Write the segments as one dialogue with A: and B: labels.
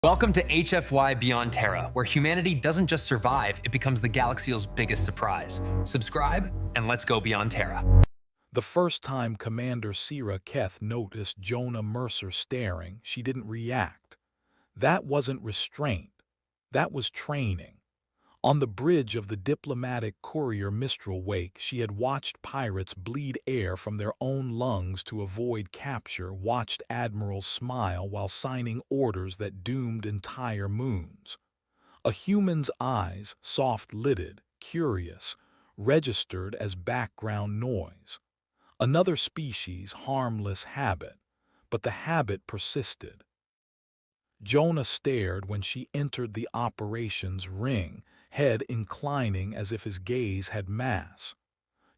A: Welcome to HFY Beyond Terra, where humanity doesn't just survive, it becomes the galaxy's biggest surprise. Subscribe, and let's go beyond Terra.
B: The first time Commander Sierra Keth noticed Jonah Mercer staring, she didn't react. That wasn't restraint. That was training. On the bridge of the diplomatic courier Mistral Wake, she had watched pirates bleed air from their own lungs to avoid capture, watched admirals smile while signing orders that doomed entire moons. A human's eyes, soft-lidded, curious, registered as background noise. Another species' harmless habit, but the habit persisted. Jonah stared when she entered the operations ring, head inclining as if his gaze had mass.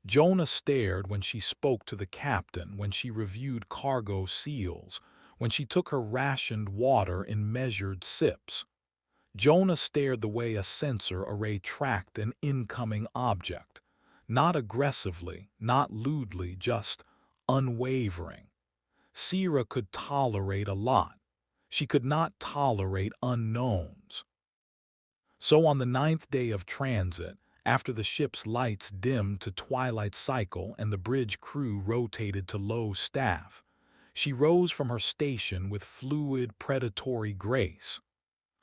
B: Jonah stared when she spoke to the captain, when she reviewed cargo seals, when she took her rationed water in measured sips. Jonah stared the way a sensor array tracked an incoming object, not aggressively, not lewdly, just unwavering. Sierra could tolerate a lot. She could not tolerate unknowns. So on the 9th day of transit, after the ship's lights dimmed to twilight cycle and the bridge crew rotated to low staff, she rose from her station with fluid, predatory grace.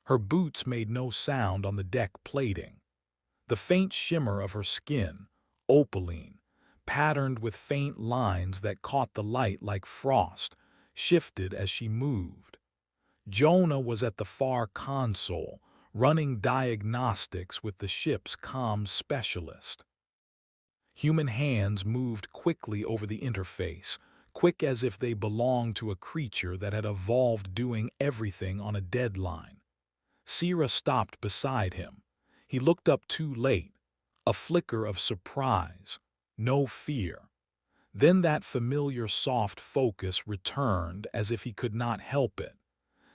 B: Her boots made no sound on the deck plating. The faint shimmer of her skin, opaline, patterned with faint lines that caught the light like frost, shifted as she moved. Jonah was at the far console, running diagnostics with the ship's comms specialist. Human hands moved quickly over the interface, quick as if they belonged to a creature that had evolved doing everything on a deadline. Sierra stopped beside him. He looked up too late, a flicker of surprise, no fear. Then that familiar soft focus returned as if he could not help it.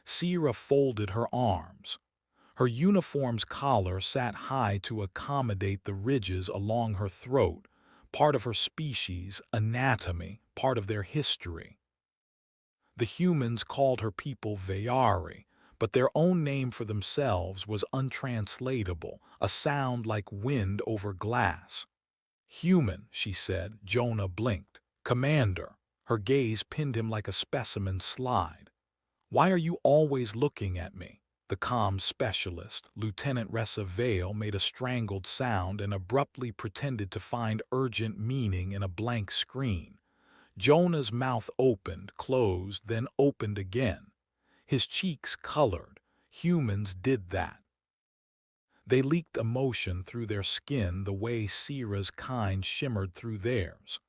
B: Sierra folded her arms. Her uniform's collar sat high to accommodate the ridges along her throat, part of her species' anatomy, part of their history. The humans called her people Vayari, but their own name for themselves was untranslatable, a sound like wind over glass. "Human," she said. Jonah blinked. "Commander." Her gaze pinned him like a specimen slide. "Why are you always looking at me?" The comms specialist, Lieutenant Ressa Vale, made a strangled sound and abruptly pretended to find urgent meaning in a blank screen. Jonah's mouth opened, closed, then opened again. His cheeks colored. Humans did that. They leaked emotion through their skin the way Sierra's kind shimmered through theirs.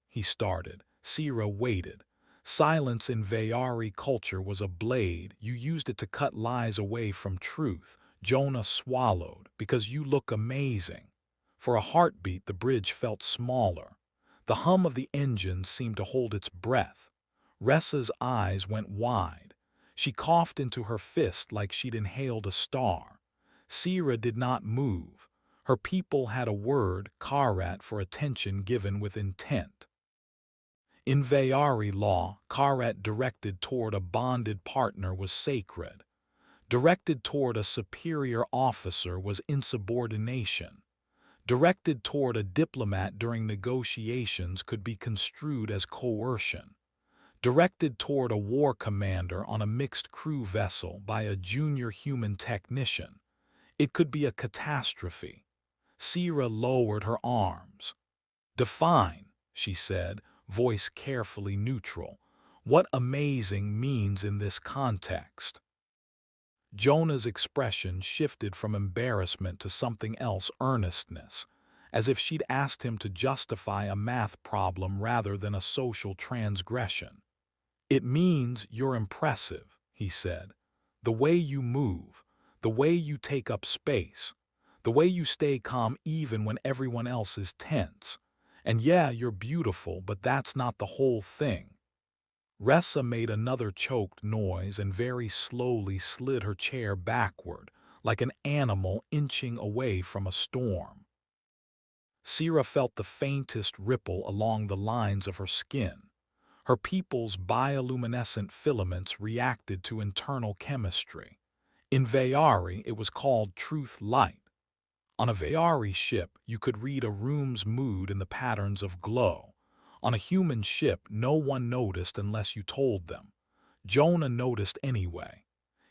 B: He started. Sierra waited. Silence in Vayari culture was a blade. You used it to cut lies away from truth. Jonah swallowed. "Because you look amazing." For a heartbeat, the bridge felt smaller. The hum of the engine seemed to hold its breath. Ressa's eyes went wide. She coughed into her fist like she'd inhaled a star. Sierra did not move. Her people had a word, karat, for attention given with intent. In Vayari law, karat directed toward a bonded partner was sacred. Directed toward a superior officer was insubordination. Directed toward a diplomat during negotiations could be construed as coercion. Directed toward a war commander on a mixed crew vessel by a junior human technician, it could be a catastrophe. Sierra lowered her arms. "Define," she said, voice carefully neutral, "what amazing means in this context." Jonah's expression shifted from embarrassment to something else, earnestness, as if she'd asked him to justify a math problem rather than a social transgression. "It means you're impressive," he said. "The way you move, the way you take up space, the way you stay calm even when everyone else is tense. And yeah, you're beautiful, but that's not the whole thing." Ressa made another choked noise and very slowly slid her chair backward, like an animal inching away from a storm. Sierra felt the faintest ripple along the lines of her skin. Her people's bioluminescent filaments reacted to internal chemistry. In Vayari, it was called truth light. On a Vayari ship, you could read a room's mood in the patterns of glow. On a human ship, no one noticed unless you told them. Jonah noticed anyway.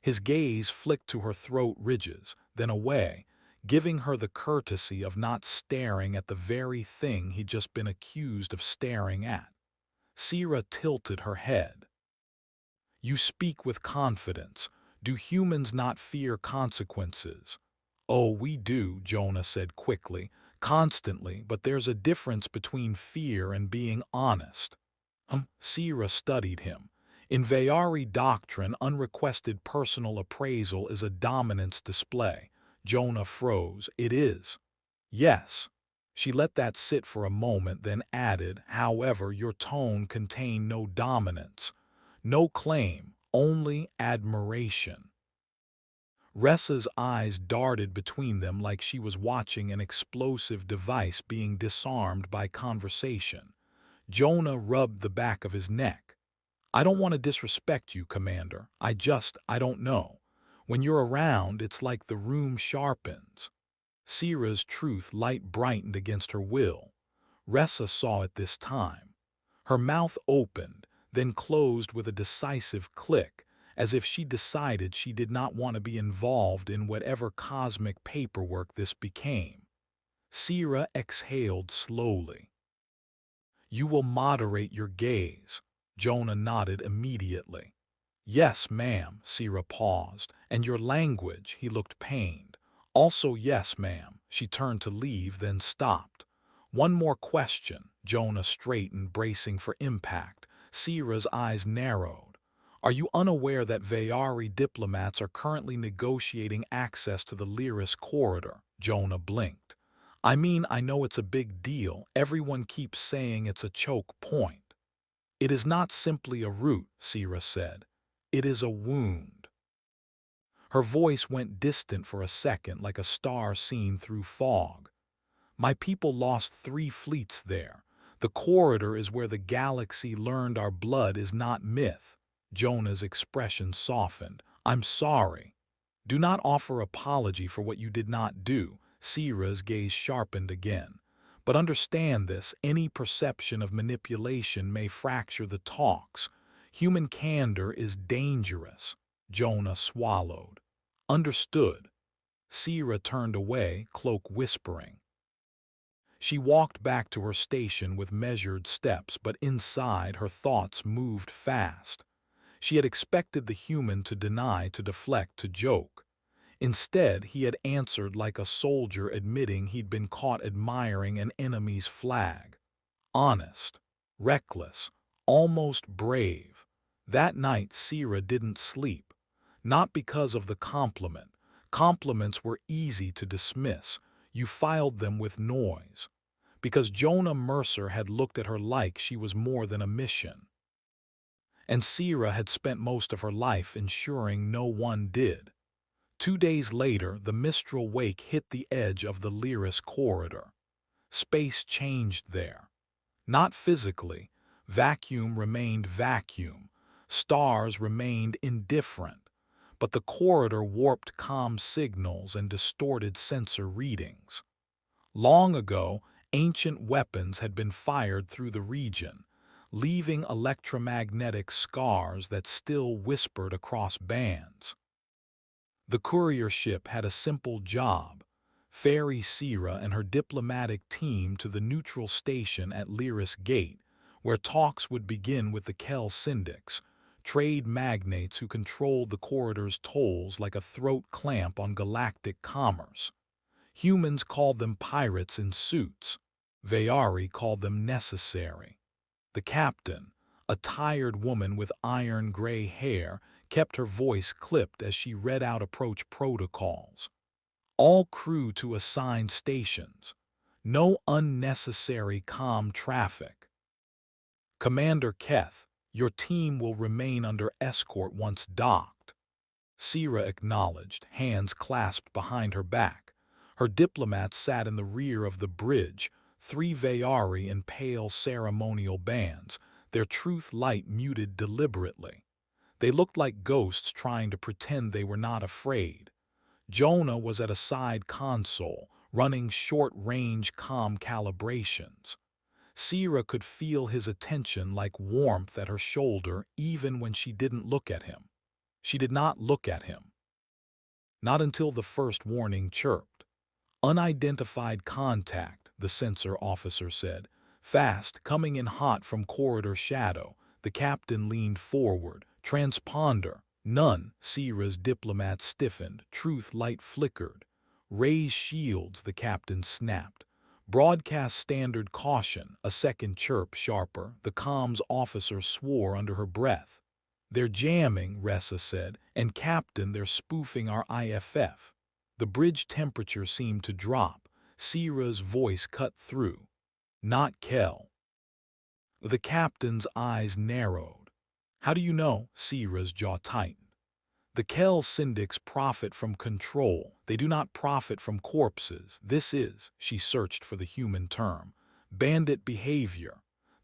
B: His gaze flicked to her throat ridges, then away, giving her the courtesy of not staring at the very thing he'd just been accused of staring at. Sierra tilted her head. You speak with confidence. Do humans not fear consequences? Oh, we do, Jonah said quickly, constantly, but there's a difference between fear and being honest. Sierra studied him. In Vayari doctrine, unrequested personal appraisal is a dominance display. Jonah froze. It is. Yes. She let that sit for a moment, then added, however, your tone contained no dominance, no claim, only admiration. Ressa's eyes darted between them like she was watching an explosive device being disarmed by conversation. Jonah rubbed the back of his neck. I don't want to disrespect you, Commander. I don't know. When you're around, it's like the room sharpens. Sierra's truth light brightened against her will. Ressa saw it this time. Her mouth opened, then closed with a decisive click, as if she decided she did not want to be involved in whatever cosmic paperwork this became. Sierra exhaled slowly. You will moderate your gaze. Jonah nodded immediately. Yes, ma'am, Sierra paused. And your language, he looked pained. Also, yes, ma'am. She turned to leave, then stopped. One more question. Jonah straightened, bracing for impact. Sierra's eyes narrowed. Are you unaware that Vayari diplomats are currently negotiating access to the Lyris corridor? Jonah blinked. I mean, I know it's a big deal. Everyone keeps saying it's a choke point. It is not simply a route, Sierra said. It is a wound. Her voice went distant for a second, like a star seen through fog. My people lost 3 fleets there. The corridor is where the galaxy learned our blood is not myth. Jonah's expression softened. I'm sorry. Do not offer apology for what you did not do. Sierra's gaze sharpened again. But understand this, any perception of manipulation may fracture the talks. Human candor is dangerous. Jonah swallowed. Understood. Sierra turned away, cloak whispering. She walked back to her station with measured steps, but inside her thoughts moved fast. She had expected the human to deny, to deflect, to joke. Instead, he had answered like a soldier admitting he'd been caught admiring an enemy's flag. Honest, reckless, almost brave. That night, Sierra didn't sleep. Not because of the compliment. Compliments were easy to dismiss. You filed them with noise. Because Jonah Mercer had looked at her like she was more than a mission. And Sierra had spent most of her life ensuring no one did. 2 days later, the Mistral wake hit the edge of the Lyris corridor. Space changed there. Not physically. Vacuum remained vacuum. Stars remained indifferent. But the corridor warped comm signals and distorted sensor readings. Long ago, ancient weapons had been fired through the region, leaving electromagnetic scars that still whispered across bands. The courier ship had a simple job: ferry Sierra and her diplomatic team to the neutral station at Lyris Gate, where talks would begin with the Kel syndics, trade magnates who controlled the corridor's tolls like a throat clamp on galactic commerce. Humans called them pirates in suits. Vayari called them necessary. The captain, a tired woman with iron-gray hair, kept her voice clipped as she read out approach protocols. All crew to assigned stations. No unnecessary comm traffic. Commander Keth, your team will remain under escort once docked. Sierra acknowledged, hands clasped behind her back. Her diplomats sat in the rear of the bridge, 3 Vayari in pale ceremonial bands. their truth light muted deliberately. They looked like ghosts trying to pretend they were not afraid. Jonah was at a side console, running short-range comm calibrations. Sierra could feel his attention like warmth at her shoulder even when she didn't look at him. She did not look at him. Not until the first warning chirped. Unidentified contact, the sensor officer said. Fast, coming in hot from corridor shadow. The captain leaned forward. Transponder. None. Sierra's diplomat stiffened. Truth light flickered. Raise shields, the captain snapped. Broadcast standard caution. A second chirp sharper. The comms officer swore under her breath. They're jamming, Ressa said, and Captain, they're spoofing our IFF. The bridge temperature seemed to drop. Sierra's voice cut through. Not Kel. The captain's eyes narrowed. How do you know? Sierra's jaw tightened. The Kel syndics profit from control. They do not profit from corpses. This is, she searched for the human term, bandit behavior.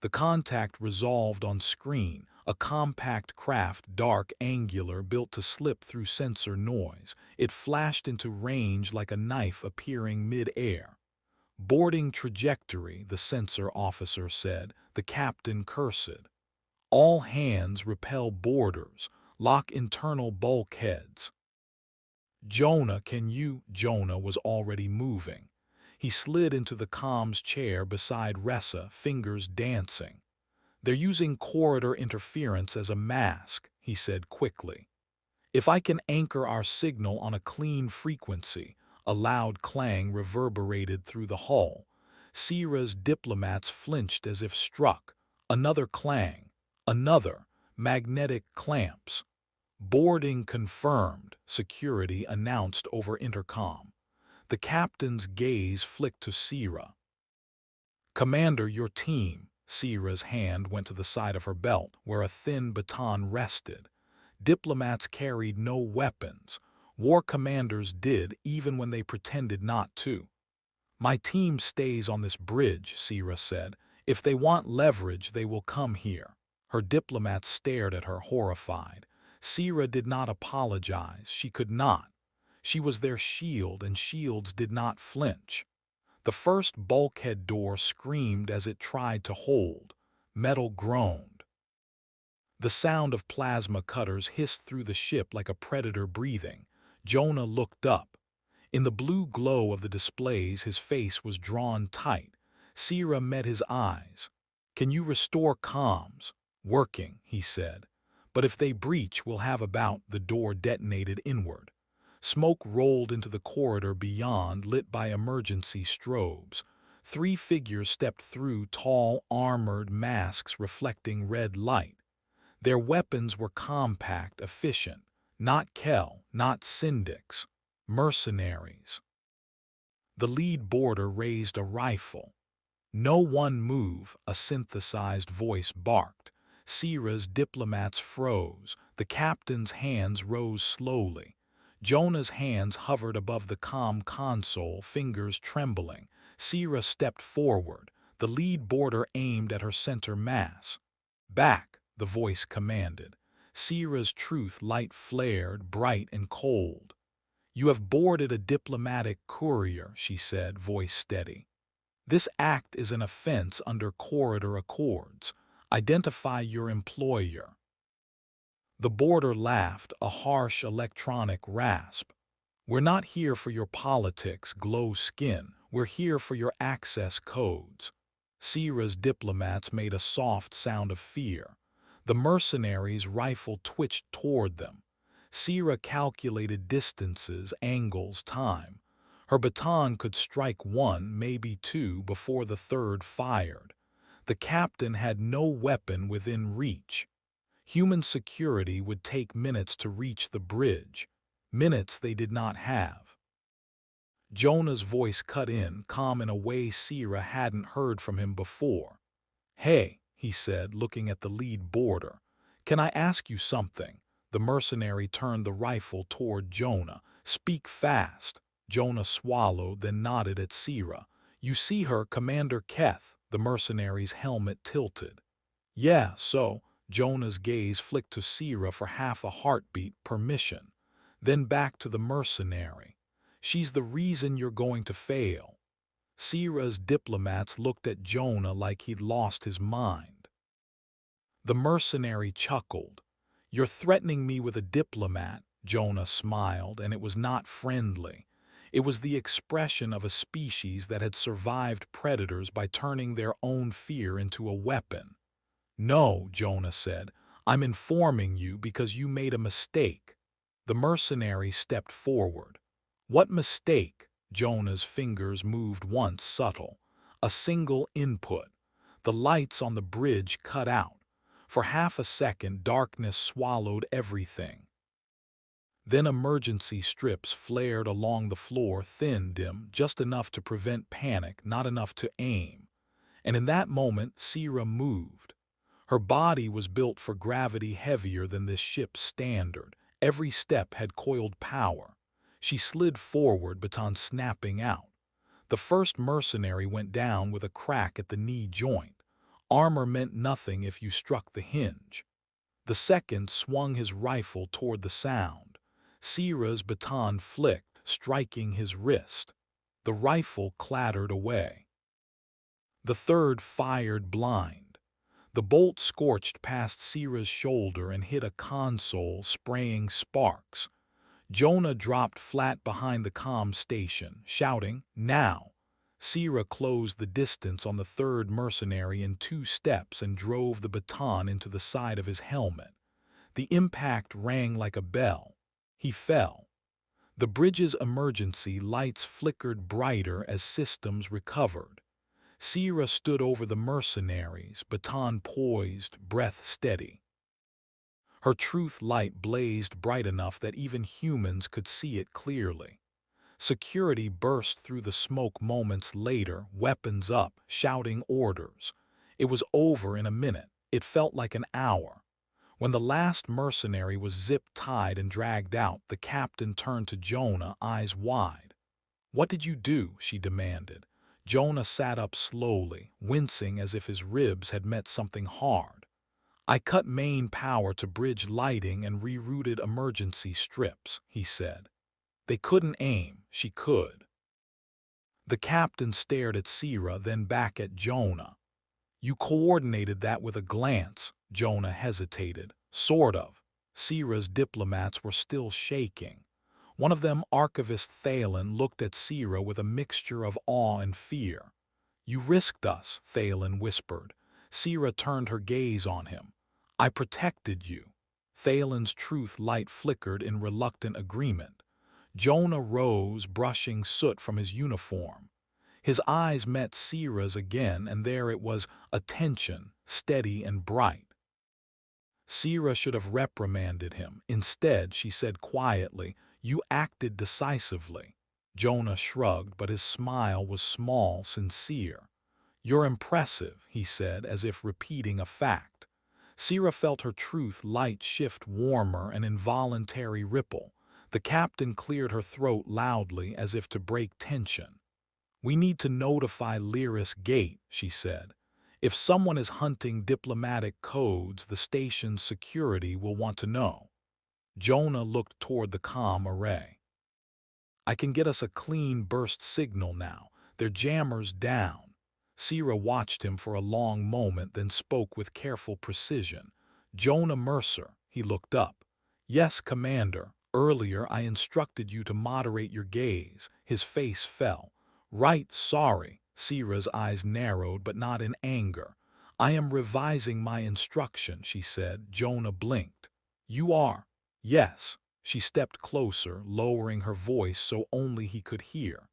B: The contact resolved on screen, a compact craft, dark, angular, built to slip through sensor noise. It flashed into range like a knife appearing mid-air. Boarding trajectory, the sensor officer said. The captain cursed. All hands repel boarders. Lock internal bulkheads. Jonah, can you? Jonah was already moving. He slid into the comms chair beside Ressa, fingers dancing. They're using corridor interference as a mask, he said quickly. If I can anchor our signal on a clean frequency, a loud clang reverberated through the hull. Sierra's diplomats flinched as if struck. Another clang. Another. Magnetic clamps. Boarding confirmed, security announced over intercom. The captain's gaze flicked to Sierra. Commander, your team. Sierra's hand went to the side of her belt, where a thin baton rested. Diplomats carried no weapons. War commanders did, even when they pretended not to. My team stays on this bridge, Sierra said. If they want leverage, they will come here. Her diplomats stared at her, horrified. Sierra did not apologize. She could not. She was their shield, and shields did not flinch. The first bulkhead door screamed as it tried to hold. Metal groaned. The sound of plasma cutters hissed through the ship like a predator breathing. Jonah looked up. In the blue glow of the displays, his face was drawn tight. Sierra met his eyes. Can you restore comms? Working, he said. But if they breach, we'll have about. The door detonated inward. Smoke rolled into the corridor beyond, lit by emergency strobes. 3 figures stepped through, tall, armored masks reflecting red light. Their weapons were compact, efficient. Not Kel, not syndics. Mercenaries. The lead boarder raised a rifle. No one move, a synthesized voice barked. Sierra's diplomats froze. The captain's hands rose slowly. Jonah's hands hovered above the comm console, fingers trembling. Sierra stepped forward. The lead boarder aimed at her center mass. Back, the voice commanded. Sierra's truth light flared, bright and cold. You have boarded a diplomatic courier, she said, voice steady. This act is an offense under corridor accords. Identify your employer. The boarder laughed, a harsh electronic rasp. We're not here for your politics, glow skin. We're here for your access codes. Sierra's diplomats made a soft sound of fear. The mercenaries' rifle twitched toward them. Sierra calculated distances, angles, time. Her baton could strike 1, maybe 2, before the third fired. The captain had no weapon within reach. Human security would take minutes to reach the bridge. Minutes they did not have. Jonah's voice cut in, calm in a way Sierra hadn't heard from him before. Hey, he said, looking at the lead boarder. Can I ask you something? The mercenary turned the rifle toward Jonah. Speak fast. Jonah swallowed, then nodded at Sierra. You see her, Commander Keth. The mercenary's helmet tilted. Yeah, so Jonah's gaze flicked to Sierra for half a heartbeat, permission, then back to the mercenary. She's the reason you're going to fail. Sierra's diplomats looked at Jonah like he'd lost his mind. The mercenary chuckled. You're threatening me with a diplomat, Jonah smiled, and it was not friendly. It was the expression of a species that had survived predators by turning their own fear into a weapon. No, Jonah said, I'm informing you because you made a mistake. The mercenary stepped forward. What mistake? Jonah's fingers moved once subtle. A single input. The lights on the bridge cut out. For half a second, darkness swallowed everything. Then emergency strips flared along the floor, thin, dim, just enough to prevent panic, not enough to aim. And in that moment, Sierra moved. Her body was built for gravity heavier than this ship's standard. Every step had coiled power. She slid forward, baton snapping out. The first mercenary went down with a crack at the knee joint. Armor meant nothing if you struck the hinge. The second swung his rifle toward the sound. Sierra's baton flicked, striking his wrist. The rifle clattered away. The third fired blind. The bolt scorched past Sierra's shoulder and hit a console, spraying sparks. Jonah dropped flat behind the comm station, shouting, "Now!" Sierra closed the distance on the third mercenary in 2 steps and drove the baton into the side of his helmet. The impact rang like a bell. He fell. The bridge's emergency lights flickered brighter as systems recovered. Sierra stood over the mercenaries, baton poised, breath steady. Her truth light blazed bright enough that even humans could see it clearly. Security burst through the smoke moments later, weapons up, shouting orders. It was over in a minute. It felt like an hour. When the last mercenary was zip-tied and dragged out, the captain turned to Jonah, eyes wide. "What did you do?" she demanded. Jonah sat up slowly, wincing as if his ribs had met something hard. "I cut main power to bridge lighting and rerouted emergency strips," he said. "They couldn't aim. She could." The captain stared at Sierra, then back at Jonah. "You coordinated that with a glance." Jonah hesitated. "Sort of." Sierra's diplomats were still shaking. One of them, Archivist Thalen, looked at Sierra with a mixture of awe and fear. "You risked us," Thalen whispered. Sierra turned her gaze on him. "I protected you." Thalen's truth light flickered in reluctant agreement. Jonah rose, brushing soot from his uniform. His eyes met Sierra's again, and there it was, attention, steady and bright. Sierra should have reprimanded him. Instead, she said quietly, "You acted decisively." Jonah shrugged, but his smile was small, sincere. "You're impressive," he said, as if repeating a fact. Sierra felt her truth light shift warmer, an involuntary ripple. The captain cleared her throat loudly, as if to break tension. "We need to notify Lyris Gate," she said. "If someone is hunting diplomatic codes, the station's security will want to know." Jonah looked toward the comm array. "I can get us a clean burst signal now. Their jammer's down." Sierra watched him for a long moment, then spoke with careful precision. "Jonah Mercer." He looked up. "Yes, Commander. Earlier I instructed you to moderate your gaze." His face fell. "Right, sorry." Sierra's eyes narrowed, but not in anger. "I am revising my instruction," she said. Jonah blinked. "You are?" "Yes." She stepped closer, lowering her voice so only he could hear.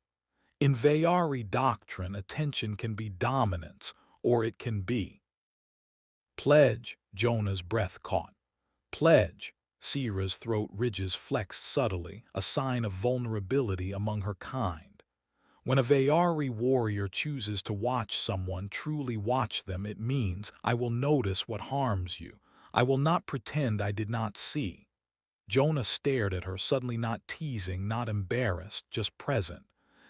B: "In Vayari doctrine, attention can be dominance, or it can be pledge." Jonah's breath caught. "Pledge." Sierra's throat ridges flexed subtly, a sign of vulnerability among her kind. "When a Vayari warrior chooses to watch someone, truly watch them, it means, I will notice what harms you. I will not pretend I did not see." Jonah stared at her, suddenly not teasing, not embarrassed, just present.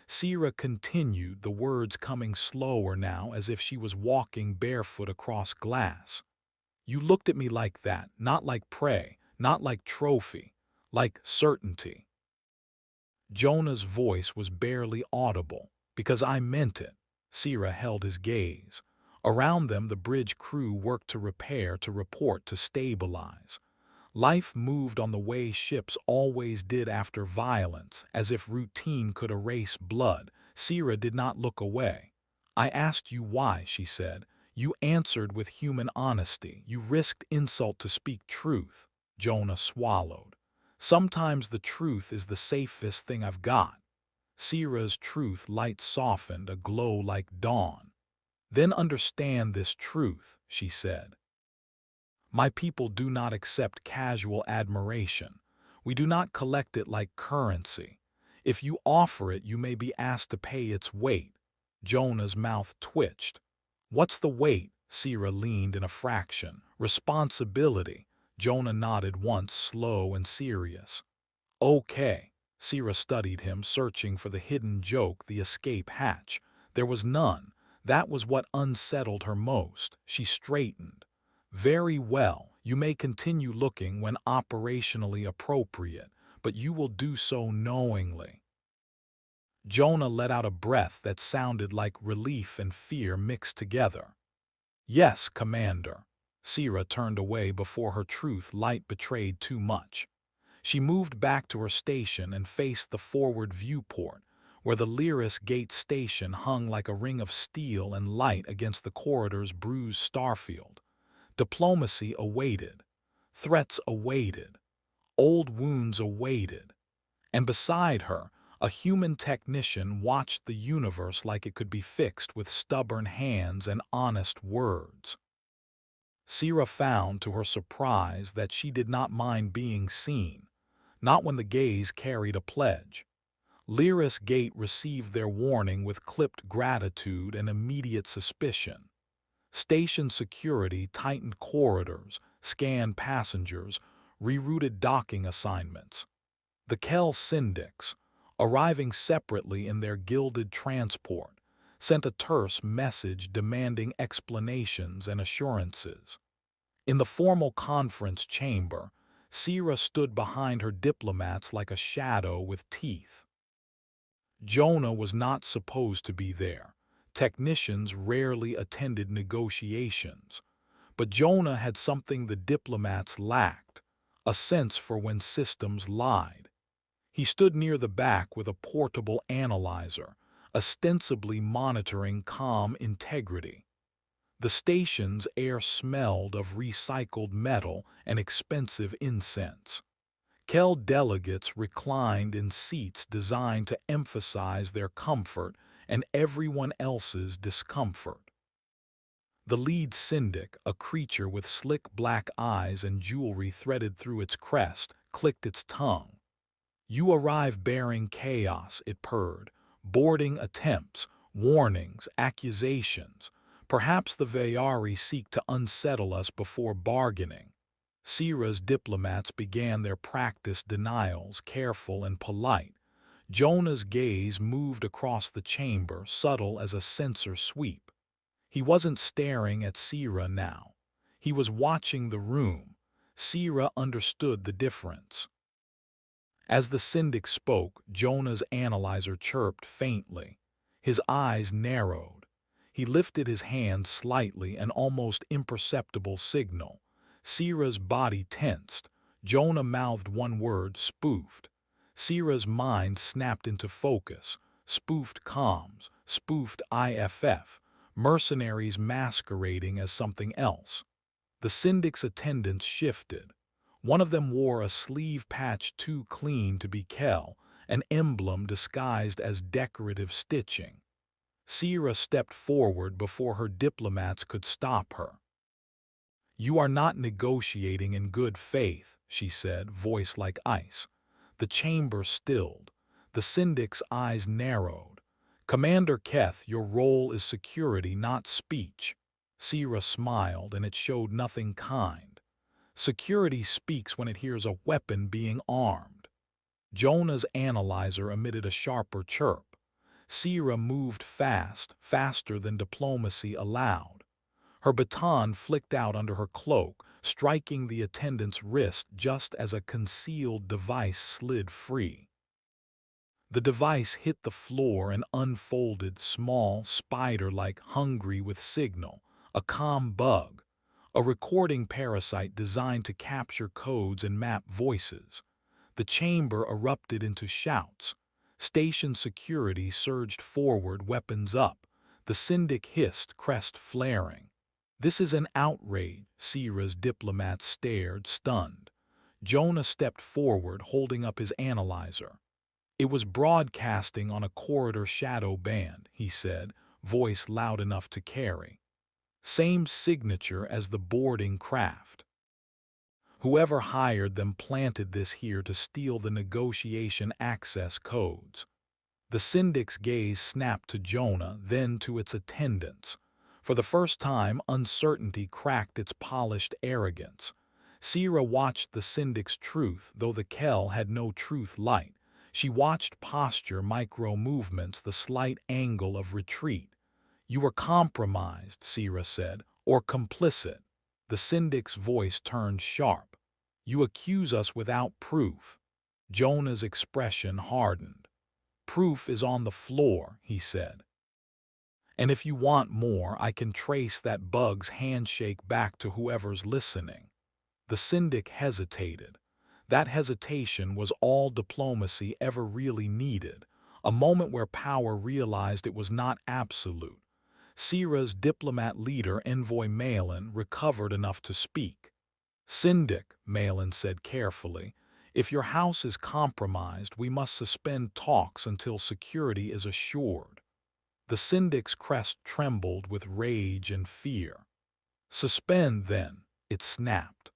B: Sierra continued, the words coming slower now, as if she was walking barefoot across glass. You looked at me like that, not like prey, not like trophy, like certainty. Jonah's voice was barely audible, because I meant it. Sira held his gaze. Around them, the bridge crew worked to repair, to report, to stabilize. Life moved on the way ships always did after violence, as if routine could erase blood. Sira did not look away. I asked you why, she said. You answered with human honesty. You risked insult to speak truth. Jonah swallowed. Sometimes the truth is the safest thing I've got. Sira's truth light softened, a glow like dawn. Then understand this truth, she said. My people do not accept casual admiration. We do not collect it like currency. If you offer it, you may be asked to pay its weight. Jonah's mouth twitched. What's the weight? Sira leaned in a fraction. Responsibility. Jonah nodded once, slow and serious. Okay. Sira studied him, searching for the hidden joke, the escape hatch. There was none. That was what unsettled her most. She straightened. Very well, you may continue looking when operationally appropriate, but you will do so knowingly. Jonah let out a breath that sounded like relief and fear mixed together. Yes, Commander. Sira turned away before her truth light betrayed too much. She moved back to her station and faced the forward viewport, where the Lyris Gate station hung like a ring of steel and light against the corridor's bruised starfield. Diplomacy awaited. Threats awaited. Old wounds awaited. And beside her, a human technician watched the universe like it could be fixed with stubborn hands and honest words. Sira found, to her surprise, that she did not mind being seen, not when the gaze carried a pledge. Lyris Gate received their warning with clipped gratitude and immediate suspicion. Station security tightened corridors, scanned passengers, rerouted docking assignments. The Kel syndics, arriving separately in their gilded transport, sent a terse message demanding explanations and assurances. In the formal conference chamber, Sira stood behind her diplomats like a shadow with teeth. Jonah was not supposed to be there. Technicians rarely attended negotiations. But Jonah had something the diplomats lacked, a sense for when systems lied. He stood near the back with a portable analyzer, ostensibly monitoring comm integrity. The station's air smelled of recycled metal and expensive incense. Kel delegates reclined in seats designed to emphasize their comfort and everyone else's discomfort. The lead syndic, a creature with slick black eyes and jewelry threaded through its crest, clicked its tongue. You arrive bearing chaos, it purred. Boarding attempts, warnings, accusations. Perhaps the Vayari seek to unsettle us before bargaining. Sira's diplomats began their practice denials, careful and polite. Jonah's gaze moved across the chamber, subtle as a sensor sweep. He wasn't staring at Sira now. He was watching the room. Sira understood the difference. As the syndic spoke, Jonah's analyzer chirped faintly. His eyes narrowed. He lifted his hand slightly, an almost imperceptible signal. Sira's body tensed. Jonah mouthed one word, spoofed. Sira's mind snapped into focus. Spoofed comms, spoofed IFF, mercenaries masquerading as something else. The syndic's attendants shifted. One of them wore a sleeve patch too clean to be Kel, an emblem disguised as decorative stitching. Sira stepped forward before her diplomats could stop her. You are not negotiating in good faith, she said, voice like ice. The chamber stilled. The syndic's eyes narrowed. Commander Keth, your role is security, not speech. Sira smiled, and it showed nothing kind. Security speaks when it hears a weapon being armed. Jonah's analyzer emitted a sharper chirp. Sira moved fast, faster than diplomacy allowed. Her baton flicked out under her cloak, striking the attendant's wrist just as a concealed device slid free. The device hit the floor and unfolded, small, spider-like, hungry with signal, a calm bug, a recording parasite designed to capture codes and map voices. The chamber erupted into shouts. Station security surged forward, weapons up. The syndic hissed, crest flaring. "This is an outrage," Sierra's diplomat stared, stunned. Jonah stepped forward, holding up his analyzer. "It was broadcasting on a corridor shadow band," he said, voice loud enough to carry. "Same signature as the boarding craft. Whoever hired them planted this here to steal the negotiation access codes." The syndic's gaze snapped to Jonah, then to its attendants. For the first time, uncertainty cracked its polished arrogance. Sierra watched the syndic's truth, though the Kell had no truth light. She watched posture, micro-movements, the slight angle of retreat. "You were compromised," Sierra said, "or complicit." The syndic's voice turned sharp. "You accuse us without proof." Jonah's expression hardened. "Proof is on the floor," he said. "And if you want more, I can trace that bug's handshake back to whoever's listening." The syndic hesitated. That hesitation was all diplomacy ever really needed, a moment where power realized it was not absolute. Sierra's diplomat leader, Envoy Malin, recovered enough to speak. "Syndic," Malin said carefully, "if your house is compromised, we must suspend talks until security is assured." The syndic's crest trembled with rage and fear. "Suspend, then," it snapped.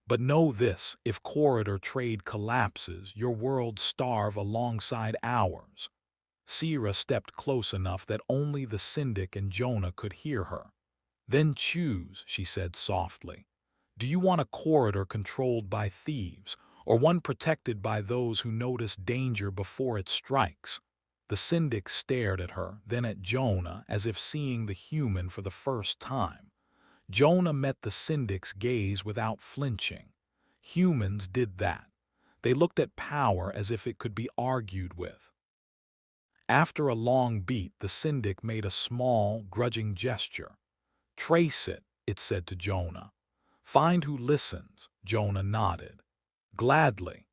B: "But know this, if corridor trade collapses, your world starve alongside ours." Sierra stepped close enough that only the syndic and Jonah could hear her. "Then choose," she said softly. "Do you want a corridor controlled by thieves, or one protected by those who notice danger before it strikes?" The syndic stared at her, then at Jonah, as if seeing the human for the first time. Jonah met the syndic's gaze without flinching. Humans did that. They looked at power as if it could be argued with. After a long beat, the syndic made a small, grudging gesture. "Trace it," it said to Jonah. "Find who listens." Jonah nodded. "Gladly."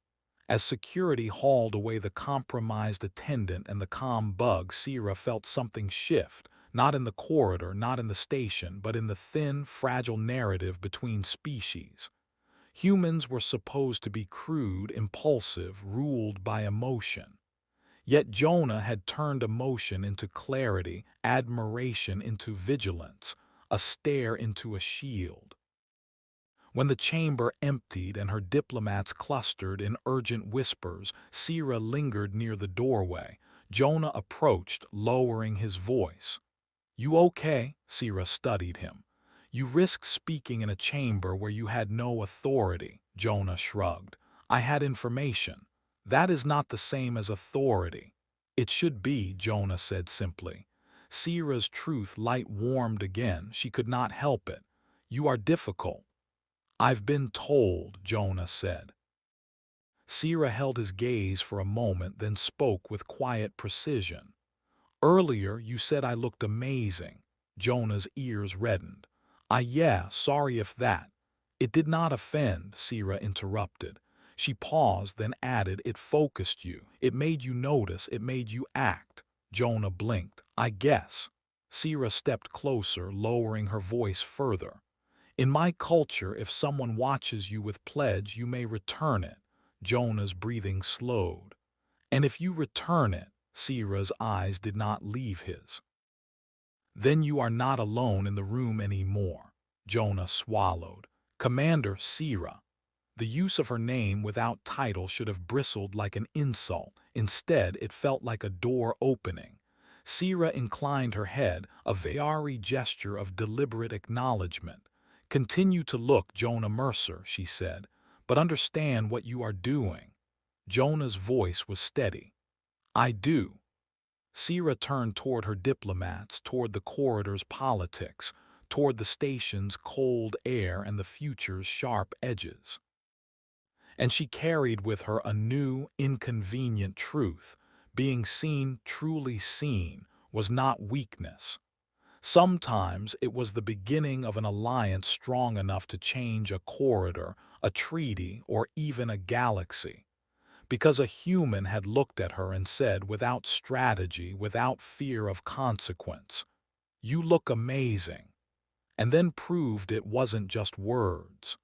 B: As security hauled away the compromised attendant and the calm bug, Sierra felt something shift, not in the corridor, not in the station, but in the thin, fragile narrative between species. Humans were supposed to be crude, impulsive, ruled by emotion. Yet Jonah had turned emotion into clarity, admiration into vigilance, a stare into a shield. When the chamber emptied and her diplomats clustered in urgent whispers, Sierra lingered near the doorway. Jonah approached, lowering his voice. "You okay?" Sierra studied him. "You risk speaking in a chamber where you had no authority." Jonah shrugged. "I had information." "That is not the same as authority." "It should be," Jonah said simply. Sierra's truth light warmed again. She could not help it. "You are difficult." "I've been told," Jonah said. Sierra held his gaze for a moment, then spoke with quiet precision. "Earlier you said I looked amazing." Jonah's ears reddened. Yeah, sorry if that." "It did not offend," Sierra interrupted. She paused, then added, "It focused you. It made you notice. It made you act." Jonah blinked. "I guess." Sierra stepped closer, lowering her voice further. "In my culture, if someone watches you with pledge, you may return it." Jonah's breathing slowed. "And if you return it," Sierra's eyes did not leave his. "Then you are not alone in the room anymore." Jonah swallowed. "Commander Sierra." The use of her name without title should have bristled like an insult. Instead, it felt like a door opening. Sierra inclined her head, a very gesture of deliberate acknowledgement. "Continue to look, Jonah Mercer," she said, "but understand what you are doing." Jonah's voice was steady. "I do." Sierra turned toward her diplomats, toward the corridor's politics, toward the station's cold air and the future's sharp edges. And she carried with her a new, inconvenient truth. Being seen, truly seen, was not weakness. Sometimes it was the beginning of an alliance strong enough to change a corridor, a treaty, or even a galaxy. Because a human had looked at her and said, without strategy, without fear of consequence, "You look amazing," and then proved it wasn't just words.